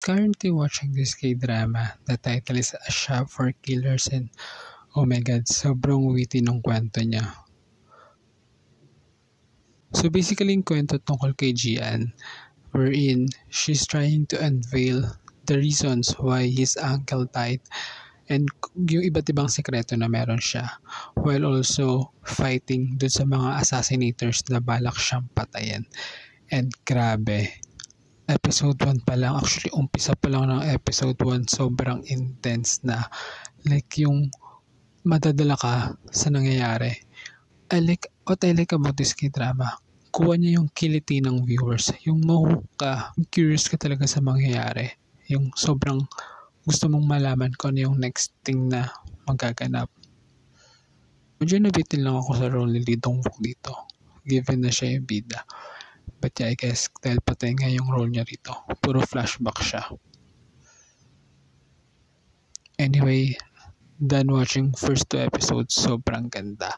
currently watching this K-drama. The title is A Shop for Killers and oh my god, sobrang witty ng kwento niya. So basically, yung kwento tungkol kay Jian, wherein she's trying to unveil the reasons why his uncle died and yung iba't ibang sekreto na meron siya, while also fighting dun sa mga assassinators na balak siyang patayin. And grabe, episode 1 pa lang, actually umpisa pa lang ng episode 1, sobrang intense na. Like yung madadala ka sa nangyayari. What I like about this K-drama, kuha niya yung kiliti ng viewers. Yung mahook ka, curious ka talaga sa mangyayari. Yung sobrang gusto mong malaman kung ano yung next thing na magaganap. Medyo nabitin lang ako sa role ni Lee Dong-wook dito, given na siya yung bida. But yeah, I guess dahil patay nga yung role niya rito, puro flashback siya. Anyway, done watching first 2 episodes, sobrang ganda.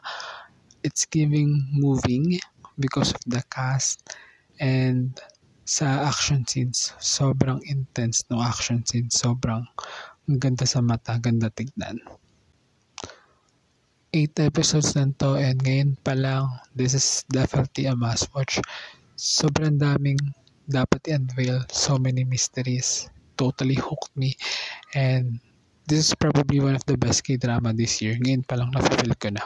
It's giving moving because of the cast, and sa action scenes, sobrang intense no action scenes, sobrang ganda sa mata, ganda tignan. 8 episodes lang to, and ngayon pa lang, this is definitely a must watch. Sobrang daming dapat i-unveil, so many mysteries, totally hooked me, and this is probably one of the best K-drama this year. Ngayon pa lang na-feel ko na.